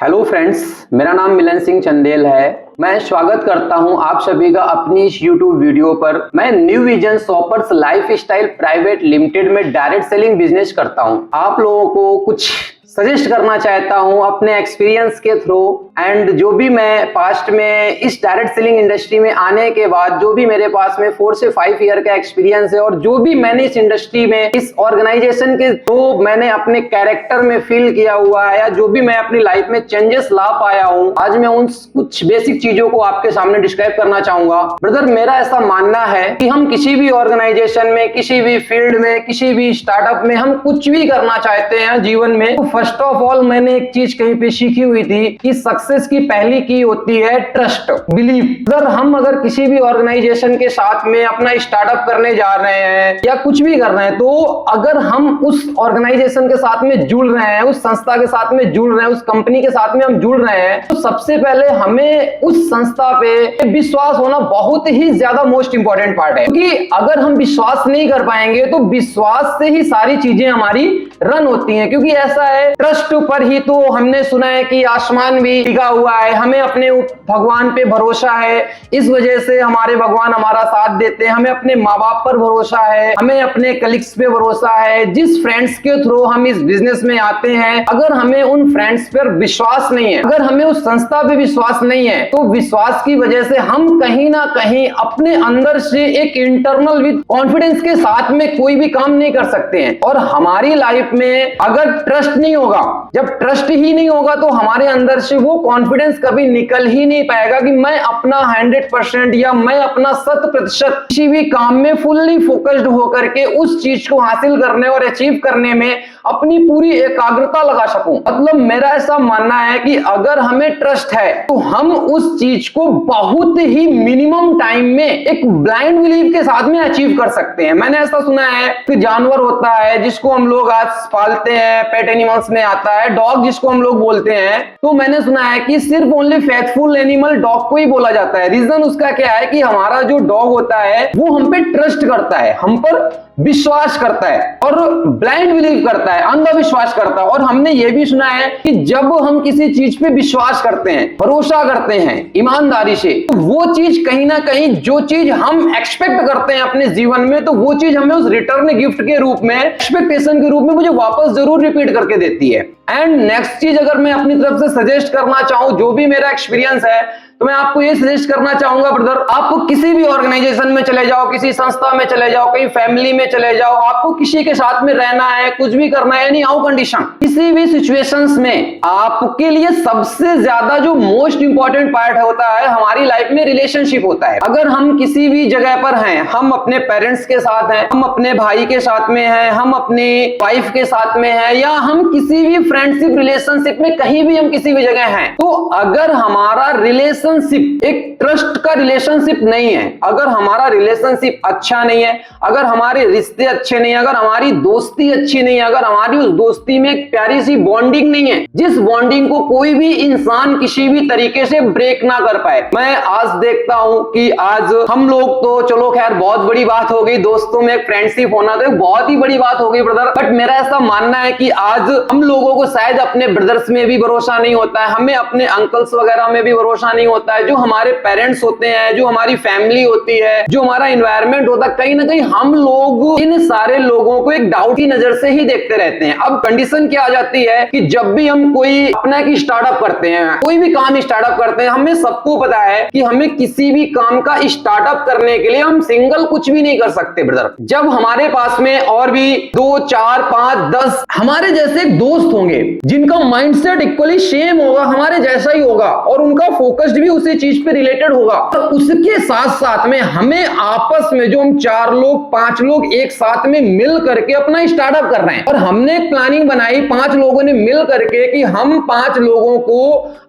Hello friends, मेरा नाम मिलन सिंह चंदेल है। मैं स्वागत करता हूं आप सभी का अपनी इस YouTube वीडियो पर। मैं new vision shoppers lifestyle private limited में डायरेक्ट सेलिंग बिजनेस करता हूं। आप लोगों को कुछ सजेस्ट करना चाहता हूं अपने एक्सपीरियंस के थ्रू एंड जो भी मैं पास्ट में इस डायरेक्ट सेलिंग इंडस्ट्री में आने के बाद जो भी मेरे पास में 4 से 5 ईयर का एक्सपीरियंस है और जो भी मैंने इस इंडस्ट्री में इस ऑर्गेनाइजेशन के थ्रू मैंने अपने कैरेक्टर में फील किया हुआ है या जो भी मैं अपनी लाइफ में चेंजेस ला पाया हूं, आज मैं उन कुछ बेसिक चीजों को आपके सामने डिस्क्राइब करना चाहूंगा। ब्रदर, मेरा ऐसा मानना है कि हम किसी भी ऑर्गेनाइजेशन में, किसी भी फील्ड में, किसी भी स्टार्टअप में हम कुछ भी करना चाहते हैं जीवन में, तो फर्स्ट ऑफ ऑल मैंने एक चीज कहीं पे सीखी हुई थी कि सक्सेस की पहली की होती है ट्रस्ट, बिलीव। अगर किसी भी ऑर्गेनाइजेशन के साथ में अपना स्टार्टअप करने जा रहे हैं या कुछ भी कर रहे हैं, तो अगर हम उस ऑर्गेनाइजेशन के साथ में जुड़ रहे हैं, उस संस्था के साथ में जुड़ रहे हैं, उस कंपनी के साथ में हम जुड़ रहे हैं, तो सबसे पहले हमें उस संस्था पे विश्वास होना बहुत ही ज्यादा मोस्ट इंपॉर्टेंट पार्ट है। क्योंकि अगर हम विश्वास नहीं कर पाएंगे तो विश्वास से ही सारी चीजें हमारी रन होती हैं। क्योंकि ऐसा है, ट्रस्ट पर ही तो हमने सुना है कि आसमान भी टिका हुआ है। हमें अपने भगवान पे भरोसा है, इस वजह से हमारे भगवान हमारा साथ देते हैं। हमें अपने माँ बाप पर भरोसा है, हमें अपने कलीग्स पे भरोसा है। जिस फ्रेंड्स के थ्रू हम इस बिजनेस में आते हैं, अगर हमें उन फ्रेंड्स पर विश्वास नहीं है, अगर हमें उस संस्था पे विश्वास नहीं है, तो विश्वास की वजह से हम कहीं ना कहीं अपने अंदर से एक इंटरनल विद कॉन्फिडेंस के साथ में कोई भी काम नहीं कर सकते हैं। और हमारी लाइफ में अगर ट्रस्ट नहीं होगा, जब ट्रस्ट ही नहीं होगा, तो हमारे अंदर से वो कॉन्फिडेंस कभी निकल ही नहीं पाएगा कि मैं अपना 100% या मैं अपना 100% किसी भी काम में फुल्ली फोकस्ड होकर के उस चीज को हासिल करने और अचीव करने में अपनी पूरी एकाग्रता लगा सकूं। मतलब मेरा ऐसा मानना है कि अगर हमें ट्रस्ट है तो हम उस चीज को बहुत ही मिनिमम टाइम में एक ब्लाइंड बिलीव के साथ में अचीव कर सकते हैं। मैंने ऐसा सुना है कि जानवर होता है जिसको हम लोग आज पालते हैं, पेट एनिमल्स में आता है डॉग जिसको हम लोग बोलते हैं, तो मैंने सुना है कि सिर्फ ओनली फेथफुल एनिमल डॉग को ही बोला जाता है। रीजन उसका क्या है कि हमारा जो डॉग होता है वो हम पे ट्रस्ट करता है, हम पर विश्वास करता है और ब्लाइंड बिलीव करता है, अंधविश्वास करता है। और हमने ये भी सुना है कि जब हम किसी चीज पे विश्वास करते हैं, भरोसा करते हैं ईमानदारी से, तो वो चीज कहीं ना कहीं जो चीज हम एक्सपेक्ट करते हैं अपने जीवन में, तो वो चीज हमें उस रिटर्न गिफ्ट के रूप में, एक्सपेक्टेशन के रूप में मुझे वापस जरूर रिपीट करके देती है। एंड नेक्स्ट चीज अगर मैं अपनी तरफ से सजेस्ट करना चाहूं, जो भी मेरा एक्सपीरियंस है, तो मैं आपको ये सजेस्ट करना चाहूंगा ब्रदर, आप किसी भी ऑर्गेनाइजेशन में चले जाओ, किसी संस्था में चले जाओ, कहीं फैमिली में चले जाओ, आपको किसी के साथ में रहना है, कुछ भी करना है, एनी हाउ कंडीशन, किसी भी सिचुएशंस में आपके लिए सबसे ज्यादा जो मोस्ट इंपॉर्टेंट पार्ट होता है हमारी लाइफ में रिलेशनशिप होता है। अगर हम किसी भी जगह पर हैं, हम अपने पेरेंट्स के साथ हैं, हम अपने भाई के साथ में हैं, हम अपनी वाइफ के साथ में हैं, या हम किसी भी फ्रेंडशिप रिलेशनशिप में कहीं भी हम किसी भी जगह हैं, तो अगर हमारा रिलेशनशिप एक ट्रस्ट का रिलेशनशिप नहीं है, अगर हमारा रिलेशनशिप अच्छा नहीं है, अगर हमारे रिश्ते अच्छे नहीं है, अगर हमारी दोस्ती अच्छी नहीं है, अगर हमारी उस दोस्ती में एक प्यारी सी बॉन्डिंग नहीं है, जिस बॉन्डिंग को कोई भी इंसान किसी भी तरीके से ब्रेक ना कर पाए। मैं आज देखता हूं कि आज हम लोग तो चलो खैर बहुत बड़ी बात हो गई, दोस्तों में एक फ्रेंडशिप होना तो एक बहुत ही बड़ी बात हो गई ब्रदर, बट मेरा ऐसा मानना है कि आज हम लोगों को शायद अपने ब्रदर्स में भी भरोसा नहीं होता है, हमें अपने अंकल्स वगैरह में भी भरोसा नहीं होता है, जो हमारे पेरेंट्स होते हैं, जो हमारी फैमिली होती है, जो हमारा एनवायरनमेंट होता है, कहीं ना कहीं हम लोग इन सारे लोगों को एक डाउट की नजर से ही देखते रहते हैं। अब कंडीशन क्या आ जाती है कि जब भी हम कोई अपना की स्टार्टअप करते हैं, कोई भी काम स्टार्टअप करते हैं, हमें सबको पता है कि हमें किसी भी काम का स्टार्टअप करने के लिए हम सिंगल कुछ भी नहीं कर सकते ब्रदर। जब हमारे पास में और भी 2, 4, 5, 10 हमारे जैसे दोस्त होंगे जिनका माइंडसेट इक्वली सेम होगा, हमारे जैसा ही होगा और उनका फोकस्ड भी उसी चीज पे रिलेटेड होगा, तो उसके साथ साथ में हमें आपस में जो हम 4 लोग 5 लोग एक साथ में मिल करके अपना स्टार्टअप कर रहे हैं, और हमने एक प्लानिंग बनाई 5 लोगों ने मिल करके कि हम 5 लोगों को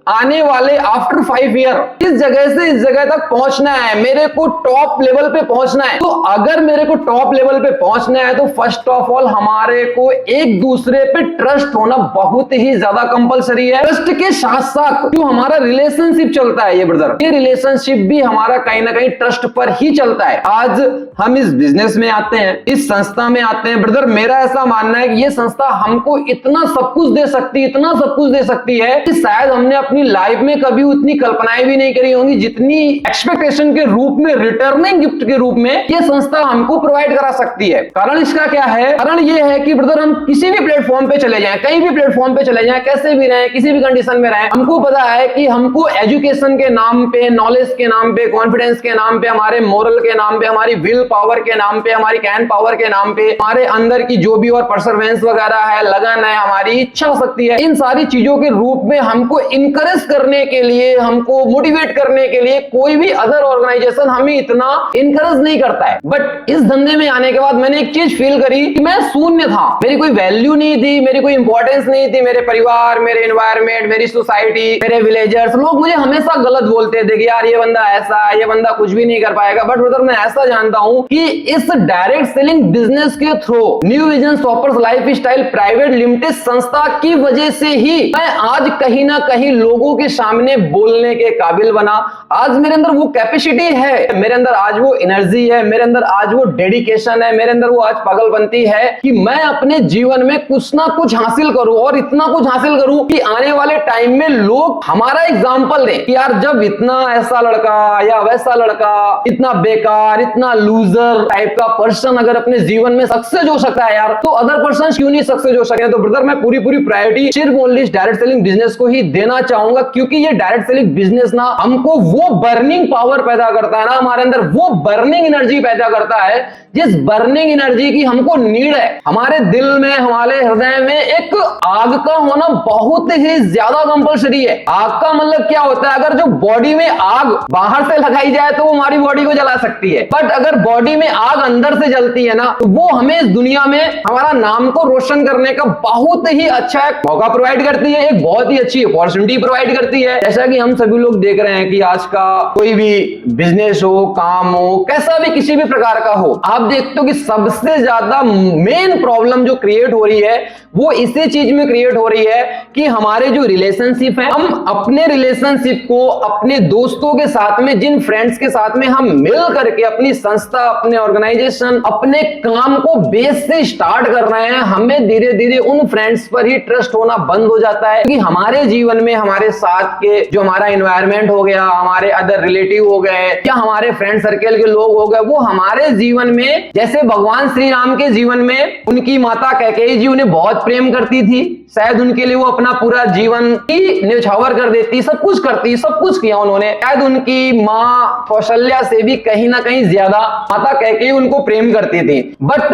आने वाले आफ्टर 5 ईयर इस जगह से इस जगह तक पहुंचना है, मेरे को टॉप लेवल पे पहुंचना है। तो अगर मेरे को टॉप लेवल पे पहुंचना है तो फर्स्ट ऑफ ऑल हमारे को एक दूसरे पे ट्रस्ट होना बहुत ही ज्यादा कंपलसरी है। ट्रस्ट के साथ साथ जो हमारा रिलेशनशिप चलता चलता है ये ब्रदर, ये रिलेशनशिप भी हमारा कहीं ना कहीं ट्रस्ट पर ही चलता है। आज हम इस बिजनेस में आते हैं, इस संस्था में आते हैं ब्रदर, मेरा ऐसा मानना है कि ये संस्था हमको इतना सब कुछ दे सकती है, इतना सब कुछ दे सकती है कि शायद हमने अपनी लाइफ में कभी उतनी कल्पनाएं भी नहीं करी होंगी जितनी एक्सपेक्टेशन के रूप में, रिटर्निंग गिफ्ट के रूप में ये संस्था हमको प्रोवाइड करा सकती है। कारण इसका क्या है? कारण ये है कि ब्रदर हम किसी भी प्लेटफॉर्म पे चले जाएं, कहीं भी प्लेटफॉर्म पे चले जाएं, कैसे भी रहें, किसी भी कंडीशन में रहें, हमको पता है कि हमको एजुकेशन के नाम पे, नॉलेज के नाम पे, कॉन्फिडेंस के नाम पे, हमारे मोरल के नाम पे, हमारी विल पावर के नाम पे, हमारी कैन पावर के नाम पे, हमारे अंदर की जो भी और परसेवरेंस वगैरह है, लगन है, हमारी इच्छा शक्ति है, इन सारी चीजों के रूप में हमको इनकरेज करने के लिए, हमको मोटिवेट करने के लिए कोई भी अदर ऑर्गेनाइजेशन हमें इतना इनकरेज नहीं करता है। बट इस धंधे में आने के बाद मैंने एक चीज फील करी कि मैं शून्य था, मेरी कोई वैल्यू नहीं थी, मेरी कोई इंपॉर्टेंस नहीं थी। मेरे परिवार, मेरे एनवायरमेंट, मेरी सोसाइटी, मेरे विलेजर्स, लोग मुझे हमेशा गलत बोलते थे कि यार ये बंदा ऐसा, ये बंदा कुछ भी नहीं कर पाएगा। बट ब्रदर मैं ऐसा जानता हूं कि इस डायरेक्ट सेलिंग बिजनेस के through new vision shoppers life style private limited संस्था की वजह से ही मैं आज कहीं ना कहीं लोगों के सामने बोलने के काबिल बना। आज मेरे अंदर वो कैपेसिटी है, मेरे अंदर आज वो एनर्जी है, मेरे अंदर आज वो डेडिकेशन है, मेरे अंदर वो आज पागलपंती है कि मैं अपने जीवन में कुछ ना कुछ हासिल करूं, और इतना कुछ हासिल करूं कि आने वाले टाइम में लोग हमारा एग्जाम्पल दें कि यार जब इतना ऐसा लड़का या वैसा लड़का, इतना बेकार, इतना लूजर टाइप का पर्सन अगर अपने जीवन में सक्सेस हो सकता है यार, तो अदर पर्सन क्यों नहीं सक्सेस हो सके? तो ब्रदर मैं पूरी प्रायोरिटी सिर्फ ओनली इस डायरेक्ट सेलिंग बिजनेस को ही देना चाहूंगा, क्योंकि ये डायरेक्ट सेलिंग बिजनेस ना हमको वो बर्निंग पावर पैदा करता है ना, हमारे अंदर वो बर्निंग एनर्जी पैदा करता है जिस बर्निंग एनर्जी की हमको नीड है। हमारे दिल में, हमारे हृदय में एक आग का होना बहुत ही ज्यादा कंपल्सरी है। आग का मतलब क्या होता है? अगर जो बॉडी में आग बाहर से लगाई जाए तो वो हमारी बॉडी को जला सकती है, बट अगर बॉडी में आग अंदर से जलती है ना, तो वो हमें इस दुनिया में हमारा नाम को रोशन करने का बहुत ही अच्छा मौका प्रोवाइड करती है, एक बहुत ही अच्छी अपॉर्चुनिटी प्रोवाइड करती है। जैसा कि हम सभी लोग देख रहे हैं कि आज का कोई भी बिजनेस हो, काम हो, कैसा भी किसी भी प्रकार का हो, आप देखते हो कि सबसे ज्यादा मेन प्रॉब्लम जो क्रिएट हो रही है वो इसी चीज में क्रिएट हो रही है कि हमारे जो रिलेशनशिप है, हम अपने रिलेशनशिप को अपने दोस्तों के साथ में, जिन फ्रेंड्स के साथ में हम मिल करके अपनी संस्था, अपने ऑर्गेनाइजेशन, अपने काम को बेस से स्टार्ट कर रहे हैं, हमें धीरे धीरे उन फ्रेंड्स पर ही ट्रस्ट होना बंद हो जाता है। क्योंकि हमारे जीवन में हमारे साथ के जो हमारा एनवायरमेंट हो गया, हमारे अदर रिलेटिव हो गए या हमारे फ्रेंड सर्कल के लोग हो गए, वो हमारे जीवन में, जैसे भगवान श्री राम के जीवन में उनकी माता कैकेयी जी उन्हें बहुत प्रेम करती थी, शायद उनके लिए वो अपना पूरा जीवन ही न्यौछावर कर देती, सब कुछ करती, सब कुछ किया उन्होंने। शायद उनकी माँ कौशल्या से भी कहीं ना कहीं ज्यादा माता कैकेयी उनको प्रेम करती थी। बट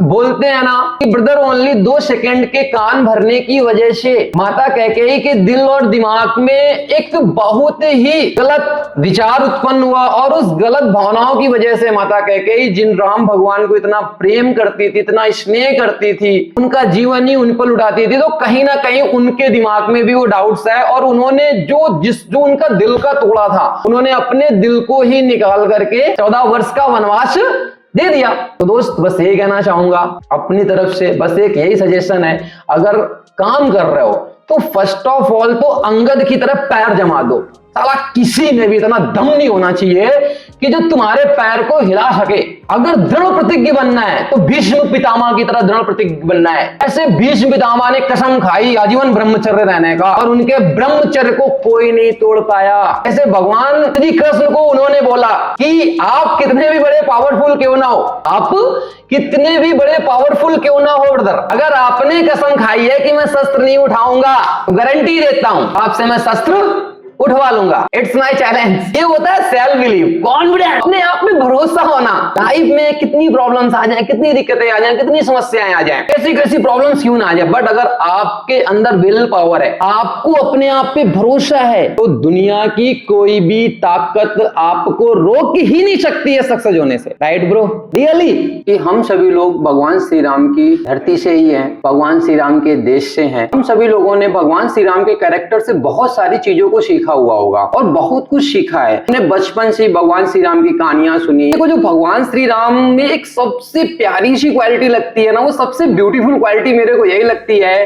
बोलते हैं ना कि ब्रदर ओनली 2 सेकंड के कान भरने की वजह से माता कैकेयी के दिल और दिमाग में एक बहुत ही गलत विचार उत्पन्न हुआ, और उस गलत भावनाओं की वजह से माता कैकेयी, जिन राम भगवान को इतना प्रेम करती थी, इतना स्नेह करती थी, उनका जीवन ही उन पर उठाती थी, तो कहीं ना कहीं उनके दिमाग में भी वो डाउट्स है, और उन्होंने जो उनका दिल का टुकड़ा था, उन्होंने अपने दिल को ही निकाल करके 14 वर्ष का वनवास दे दिया। तो दोस्त बस यही कहना चाहूंगा अपनी तरफ से, बस एक यही सजेशन है, अगर काम कर रहे हो तो फर्स्ट ऑफ ऑल तो अंगद की तरफ पैर जमा दो। साला किसी में भी इतना दम नहीं होना चाहिए कि जो तुम्हारे पैर को हिला सके। अगर दृढ़ प्रतिज्ञ बनना है तो भीष्म पितामह की तरह दृढ़ प्रतिज्ञ बनना है। ऐसे भीष्म पितामह ने कसम खाई आजीवन ब्रह्मचर्य रहने का, और उनके ब्रह्मचर्य को कोई नहीं तोड़ पाया। ऐसे भगवान श्री कृष्ण को उन्होंने बोला कि आप कितने भी बड़े पावरफुल क्यों ना हो, आप कितने भी बड़े पावरफुल क्यों ना हो ब्रदर, अगर आपने कसम खाई है कि मैं शस्त्र नहीं उठाऊंगा, तो गारंटी देता हूं आपसे मैं शस्त्र उठवा लूंगा। It's my challenge. ये होता है सेल्फ बिलीव, कॉन्फिडेंस, अपने आप में भरोसा होना। लाइफ में कितनी प्रॉब्लम्स आ जाएं, कितनी दिक्कतें आ जाएं, कितनी समस्याएं आ जाएं, कैसी कैसी प्रॉब्लम्स क्यों ना आ जाए, बट अगर आपके अंदर विल पावर है, आपको अपने आप पे भरोसा है, तो दुनिया की कोई भी ताकत आपको रोक ही नहीं सकती है सक्सेस होने से। Right bro? रियली कि हम सभी लोग भगवान श्री राम की धरती से ही हैं, भगवान श्री राम के देश से हैं। हम सभी लोगों ने भगवान श्री राम के कैरेक्टर से बहुत सारी चीजों को सीखा हुआ होगा और बहुत कुछ सीखा है। हमने बचपन से भगवान श्री राम की कहानियां सुनी। देखो जो भगवान श्री राम में एक सबसे प्यारी सी क्वालिटी लगती है ना, वो सबसे ब्यूटीफुल क्वालिटी मेरे को यही लगती है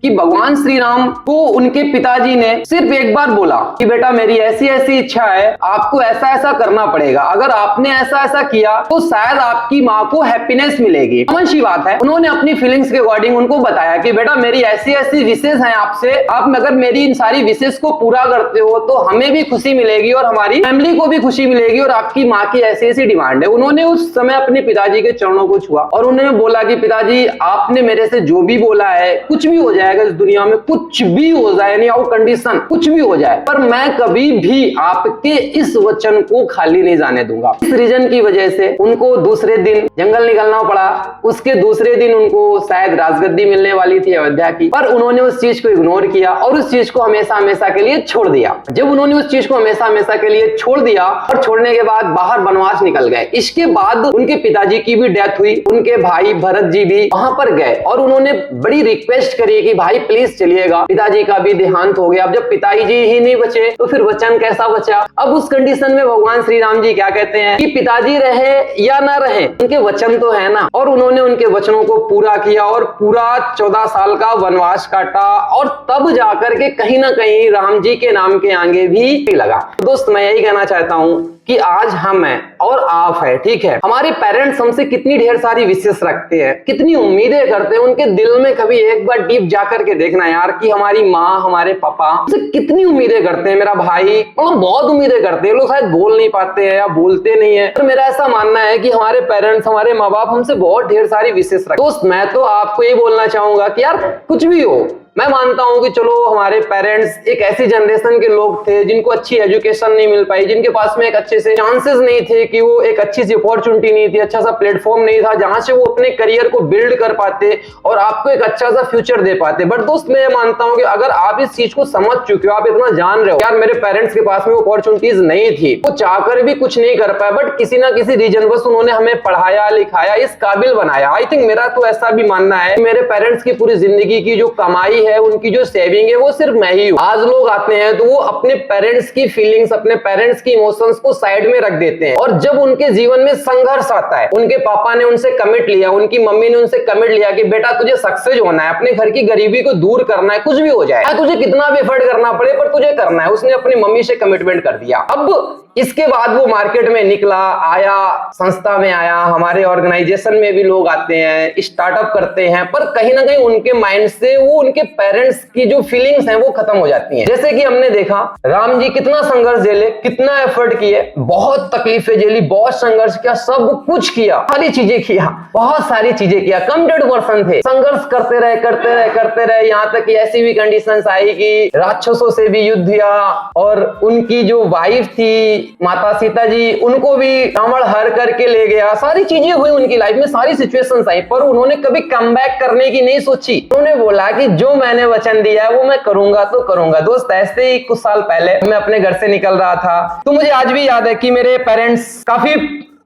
कि भगवान श्री राम को उनके पिताजी ने सिर्फ एक बार बोला कि बेटा मेरी ऐसी ऐसी इच्छा है, आपको ऐसा ऐसा करना पड़ेगा, अगर आपने ऐसा ऐसा किया तो शायद आपकी माँ को हैप्पीनेस मिलेगी। कॉमन सी बात है। उन्होंने अपनी फीलिंग्स के अकॉर्डिंग उनको बताया कि बेटा मेरी ऐसी ऐसी विशेष है आपसे, आप अगर मेरी इन सारी विशेष को पूरा करते हो तो हमें भी खुशी मिलेगी और हमारी फैमिली को भी खुशी मिलेगी और आपकी माँ की ऐसी ऐसी डिमांड है। उन्होंने उस समय अपने पिताजी के चरणों को छुआ और उन्होंने बोला कि पिताजी आपने मेरे से जो भी बोला है, कुछ भी हो जाएगा इस दुनिया में, कुछ भी हो जाए, नहीं आओ कंडीशन कुछ भी हो जाए, पर मैं कभी भी आपके इस वचन को खाली नहीं जाने दूंगा। इस रीजन की वजह से उनको दूसरे दिन जंगल निकलना पड़ा। उसके दूसरे दिन उनको शायद राजगद्दी मिलने वाली थी अयोध्या की, पर उन्होंने उस चीज को इग्नोर किया और उस चीज को हमेशा हमेशा के लिए छोड़ दिया। जब उन्होंने उस चीज को हमेशा हमेशा के लिए छोड़ दिया और छोड़ने के बाद बाहर वनवास निकल गए। इसके बाद उनके पिताजी की भी डेथ हुई, उनके भाई भरत जी भी वहां पर गए और उन्होंने बड़ी रिक्वेस्ट करी कि भाई प्लीज चलिएगा। पिताजी का भी देहांत हो गया। अब जब पिताजी ही नहीं बचे तो फिर वचन कैसा बचा। अब उस कंडीशन में भगवान श्री राम जी क्या कहते हैं कि पिताजी रहे या ना रहे, उनके वचन तो है ना, और उन्होंने उनके वचनों को पूरा किया और पूरा 14 साल का वनवास काटा और तब जाकर के कहीं ना कहीं राम जी के नाम के आगे भी लगा। दोस्त मैं यही कहना चाहता हूं कि आज हम हैं और आप है, ठीक है। हमारे पेरेंट्स हमसे कितनी ढेर सारी विशेष रखते हैं, कितनी उम्मीदें करते हैं। उनके दिल में कभी एक बार डीप जाकर के देखना यार कि हमारी माँ हमारे पापा हमसे कितनी उम्मीदें करते हैं। मेरा भाई मतलब बहुत उम्मीदें करते हैं। लोग शायद बोल नहीं पाते हैं या बोलते नहीं है, तो मेरा ऐसा मानना है कि हमारे पेरेंट्स हमारे माँ बाप हमसे बहुत ढेर सारी विशेष रखते हैं। दोस्त मैं तो आपको ये बोलना चाहूंगा कि यार कुछ भी हो, मैं मानता हूं कि चलो हमारे पेरेंट्स एक ऐसी जनरेशन के लोग थे जिनको अच्छी एजुकेशन नहीं मिल पाई, जिनके पास में एक अच्छे से चांसेस नहीं थे, कि वो एक अच्छी सी अपॉर्चुनिटी नहीं थी, अच्छा सा प्लेटफॉर्म नहीं था जहां से वो अपने करियर को बिल्ड कर पाते और आपको एक अच्छा सा फ्यूचर दे पाते। बट दोस्त मैं मानता हूं कि अगर आप इस चीज को समझ चुके हो, आप इतना जान रहे हो यार मेरे पेरेंट्स के पास में अपॉर्चुनिटीज नहीं थी, वो चाहकर भी कुछ नहीं कर पाए, बट किसी ना किसी रीजन बस उन्होंने हमें पढ़ाया लिखाया, इस काबिल बनाया। आई थिंक मेरा तो ऐसा भी मानना है मेरे पेरेंट्स की पूरी जिंदगी की जो कमाई है, उनकी जो सेविंग है, वो सिर्फ मैं ही हूं। आज लोग आते हैं तो वो अपने पेरेंट्स की फीलिंग्स, अपने पेरेंट्स की इमोशंस को साइड में रख देते हैं और जब उनके जीवन में संघर्ष आता है, उनके पापा ने उनसे कमिट लिया, उनकी मम्मी ने उनसे कमिट लिया कि बेटा तुझे सक्सेस होना है, अपने घर की गरीबी को दूर करना है, कुछ भी हो जाए, तुझे कितना भी एफर्ट करना पड़े पर तुझे करना है। उसने अपनी मम्मी से कमिटमेंट कर दिया। अब इसके बाद वो मार्केट में निकला, आया, संस्था में आया, हमारे ऑर्गेनाइजेशन में भी लोग आते हैं, स्टार्टअप करते हैं, पर कहीं ना कहीं उनके माइंड से वो उनके पेरेंट्स की जो फीलिंग्स हैं वो खत्म हो जाती हैं। जैसे कि हमने देखा राम जी कितना संघर्ष झेले, कितना एफर्ट किए, बहुत तकलीफें झेली, बहुत संघर्ष किया, सब कुछ किया, सारी चीजें किया, बहुत सारी चीजें किया, कमिटेड पर्सन थे, संघर्ष करते रहे यहाँ तक कि ऐसी भी कंडीशंस आई कि राक्षसों से भी युद्ध किया और उनकी जो वाइफ थी माता सीता जी, उनको भी रावण हर करके ले गया। सारी चीजें हुई उनकी लाइफ में, सारी सिचुएशंस आई, पर उन्होंने कभी कमबैक करने की नहीं सोची। उन्होंने बोला कि जो मैंने वचन दिया है वो मैं करूंगा तो करूंगा। दोस्त ऐसे ही कुछ साल पहले मैं अपने घर से निकल रहा था तो मुझे आज भी याद है कि मेरे पेरेंट्स काफी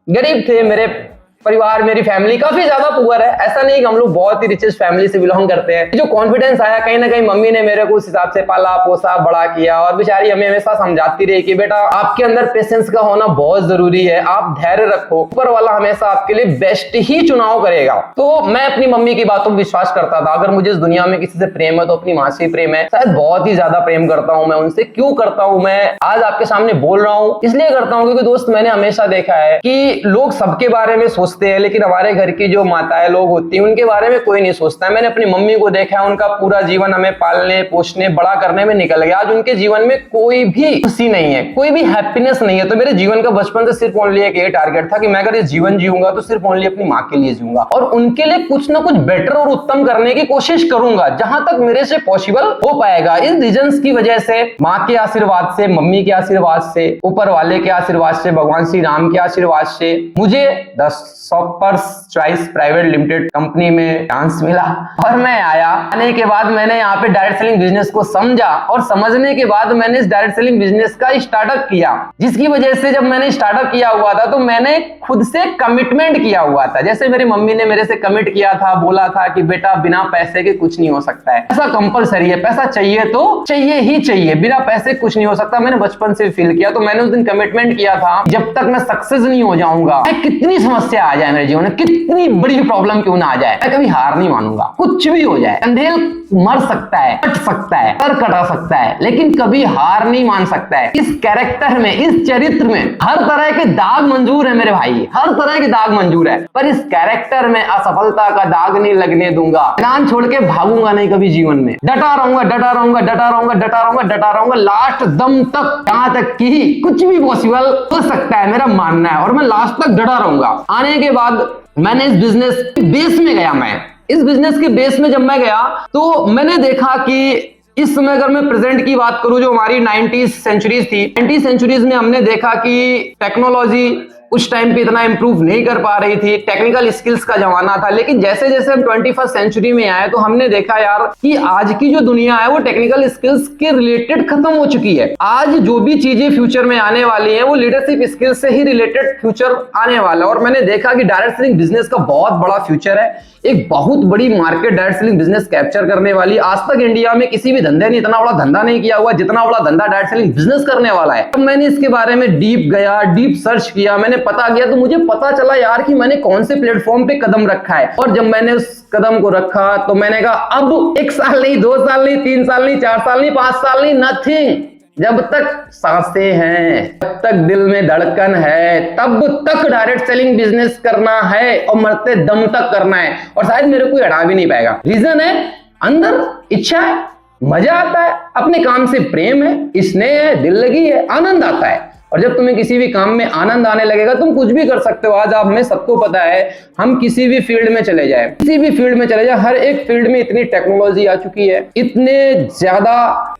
गरीब थे, मेरे परिवार मेरी फैमिली काफी ज्यादा पुअर है। ऐसा नहीं कि हम लोग बहुत ही रिचेस्ट फैमिली से बिलोंग करते हैं। जो कॉन्फिडेंस आया कहीं ना कहीं मम्मी ने मेरे को उस हिसाब से पाला पोसा बड़ा किया और बेचारी हमें हमेशा समझाती रही कि बेटा आपके अंदर पेशेंस का होना बहुत जरूरी है, आप धैर्य रखो, ऊपर वाला हमेशा आपके लिए बेस्ट ही चुनाव करेगा। तो मैं अपनी मम्मी की बातों पर विश्वास करता था। अगर मुझे इस दुनिया में किसी से प्रेम है तो अपनी माँ से प्रेम है। शायद बहुत ही ज्यादा प्रेम करता हूँ मैं उनसे। क्यों करता हूँ मैं आज आपके सामने बोल रहा हूँ, इसलिए करता हूँ क्योंकि दोस्त मैंने हमेशा देखा है कि लोग सबके बारे में सोचते हैं लेकिन हमारे घर की जो माताएं लोग होती हैं उनके बारे में कोई नहीं सोचता है। मैंने अपनी मम्मी को देखा है, उनका पूरा जीवन हमें पालने पोषने बड़ा करने में निकल गया। आज उनके जीवन में कोई भी खुशी नहीं है, कोई भी हैप्पीनेस नहीं है। तो मेरे जीवन का बचपन से सिर्फ ओनली एक ये टारगेट था कि मैं अगर ये जीवन जीऊंगा तो सिर्फ ओनली अपनी माँ के लिए जीऊंगा और उनके लिए कुछ ना कुछ बेटर और उत्तम करने की कोशिश करूंगा जहां तक मेरे से पॉसिबल हो पाएगा। इन रीजंस की वजह से, माँ के आशीर्वाद से, मम्मी के आशीर्वाद से, ऊपर वाले के आशीर्वाद से, भगवान श्री राम के आशीर्वाद से मुझे 10 shoppers choice private limited company में चांस मिला और मैं आया। आने के बाद मैंने यहाँ पे डायरेक्ट सेलिंग बिजनेस को समझा और समझने के बाद मैंने इस डायरेक्ट सेलिंग बिजनेस का स्टार्टअप किया, जिसकी वजह से जब मैंने स्टार्टअप किया हुआ था तो मैंने खुद से कमिटमेंट किया हुआ था। जैसे मेरी मम्मी ने मेरे से कमिट किया था, बोला था कि बेटा बिना पैसे के कुछ नहीं हो सकता है, पैसा कंपलसरी है, पैसा चाहिए तो चाहिए ही चाहिए, बिना पैसे कुछ नहीं हो सकता। मैंने बचपन से फील किया। तो मैंने उस दिन कमिटमेंट किया था जब तक मैं सक्सेस नहीं हो जाऊंगा कितनी समस्या आ जाए मेरे जीवन में, कितनी बड़ी प्रॉब्लम क्यों ना आ जाए, मैं कभी हार नहीं मानूंगा। कुछ भी हो जाए, चंदेल मर सकता है, कट सकता है, सर कटा सकता है, लेकिन कभी हार नहीं मान सकता है। इस कैरेक्टर में, इस चरित्र में हर तरह के दाग मंजूर है मेरे भाई, हर तरह के दाग मंजूर है, पर इस कैरेक्टर में असफलता का दाग नहीं लगने दूंगा। मैदान छोड़ के भागूंगा नहीं कभी जीवन में, डटा रहूंगा, डटा रहूंगा, डटा रहूंगा, डटा रहूंगा, डटा रहूंगा लास्ट दम तक, यहां तक कि कुछ भी पॉसिबल हो सकता है, मेरा मानना है, और मैं लास्ट तक डटा रहूंगा। आने के बाद मैंने इस बिजनेस के बेस में गया, मैं इस बिजनेस के बेस में जब मैं गया तो मैंने देखा कि इस समय अगर मैं प्रेजेंट की बात करूं, जो हमारी 90s सेंचुरीज थी, 90s सेंचुरीज में हमने देखा कि टेक्नोलॉजी उस टाइम पे इतना इंप्रूव नहीं कर पा रही थी, टेक्निकल स्किल्स का जमाना था। लेकिन जैसे जैसे हम 21st सेंचुरी में आए तो हमने देखा यार कि आज की जो दुनिया है वो टेक्निकल स्किल्स के रिलेटेड खत्म हो चुकी है। आज जो भी चीजें फ्यूचर में आने वाली हैं वो लीडरशिप स्किल्स से ही रिलेटेड फ्यूचर आने वाला है। और मैंने देखा कि डायरेक्ट सेलिंग बिजनेस का बहुत बड़ा फ्यूचर है, एक बहुत बड़ी market direct selling business capture करने वाली। आज तक इंडिया में किसी भी धंधे ने इतना बड़ा धंधा नहीं किया हुआ जितना बड़ा धंधा डायरेक्ट सेलिंग बिजनेस करने वाला है। तो मैंने इसके बारे में डीप गया, डीप सर्च किया, मैंने पता किया, तो मुझे पता चला यार कि मैंने कौन से प्लेटफॉर्म पे कदम रखा है। और जब मैंने उस कदम को रखा तो मैंने कहा अब 1 साल नहीं, 2 साल नहीं, 3 साल नहीं, 4 साल नहीं, 5 साल नहीं, नथिंग। जब तक सांसें हैं, जब तक दिल में धड़कन है, तब तक डायरेक्ट सेलिंग बिजनेस करना है और मरते दम तक करना है। और शायद मेरे को हटा भी नहीं पाएगा। रीजन है, अंदर इच्छा है, मजा आता है, अपने काम से प्रेम है, स्नेह है, दिल लगी है, आनंद आता है। और जब तुम्हें किसी भी काम में आनंद आने लगेगा तुम कुछ भी कर सकते हो। आज आप में सबको पता है, हम किसी भी फील्ड में चले जाए, किसी भी फील्ड में चले जाए, हर एक फील्ड में इतनी टेक्नोलॉजी आ चुकी है, इतने ज्यादा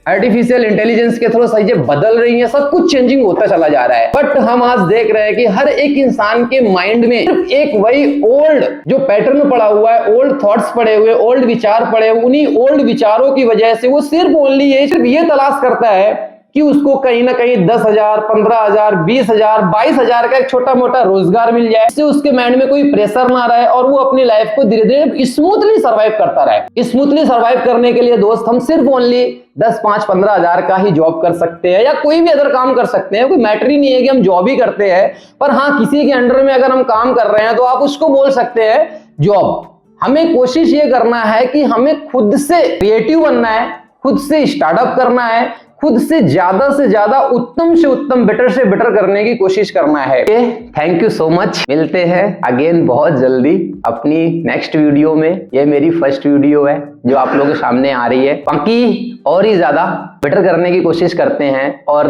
आर्टिफिशियल इंटेलिजेंस के थ्रू चीजें बदल रही हैं, सब कुछ चेंजिंग होता चला जा रहा है। बट हम आज देख रहे हैं कि हर एक इंसान के माइंड में सिर्फ एक वही ओल्ड जो पैटर्न पड़ा हुआ है, ओल्ड थॉट्स पड़े हुए, ओल्ड विचार पड़े हुए, उन्हीं ओल्ड विचारों की वजह से वो सिर्फ ओनली सिर्फ ये तलाश करता है कि उसको कहीं ना कहीं 10,000, 15,000, 20,000, 22,000 का एक छोटा मोटा रोजगार मिल जाए, इससे उसके माइंड में कोई प्रेशर ना रहे और वो अपनी लाइफ को धीरे धीरे स्मूथली सर्वाइव करता रहे। स्मूथली सर्वाइव करने के लिए दोस्त हम सिर्फ ओनली 10, 5, 15,000 का ही जॉब कर सकते हैं या कोई भी अदर काम कर सकते हैं। कोई मैटर ही नहीं है कि हम जॉब ही करते हैं, पर हाँ किसी के अंडर में अगर हम काम कर रहे हैं तो आप उसको बोल सकते हैं जॉब। हमें कोशिश ये करना है कि हमें खुद से क्रिएटिव बनना है, खुद से स्टार्टअप करना है, खुद से ज्यादा उत्तम से उत्तम, बेटर से बेटर करने की कोशिश करना है। थैंक यू सो मच, मिलते हैं अगेन बहुत जल्दी अपनी नेक्स्ट वीडियो में। ये मेरी फर्स्ट वीडियो है जो आप लोगों के सामने आ रही है, बाकी और ही ज्यादा बेटर करने की कोशिश करते हैं और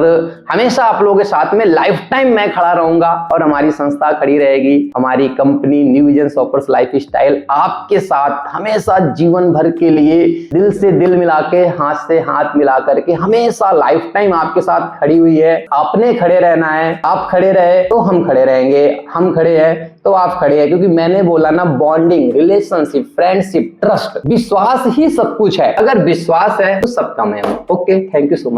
हमेशा आप लोगों के साथ में लाइफ टाइम मैं खड़ा रहूंगा और हमारी संस्था खड़ी रहेगी। हमारी company new vision shoppers life style आपके साथ हमेशा जीवन भर के लिए दिल से दिल मिला के, हाथ से हाथ मिला करके हमेशा लाइफ टाइम आपके साथ खड़ी हुई है। आपने खड़े रहना है, आप खड़े रहे तो हम खड़े रहेंगे, हम खड़े हैं तो आप खड़े हैं, क्योंकि मैंने बोला ना, बॉन्डिंग, रिलेशनशिप, फ्रेंडशिप, ट्रस्ट, विश्वास ही सब कुछ है। अगर विश्वास है तो सब काम है। Okay, thank you so much.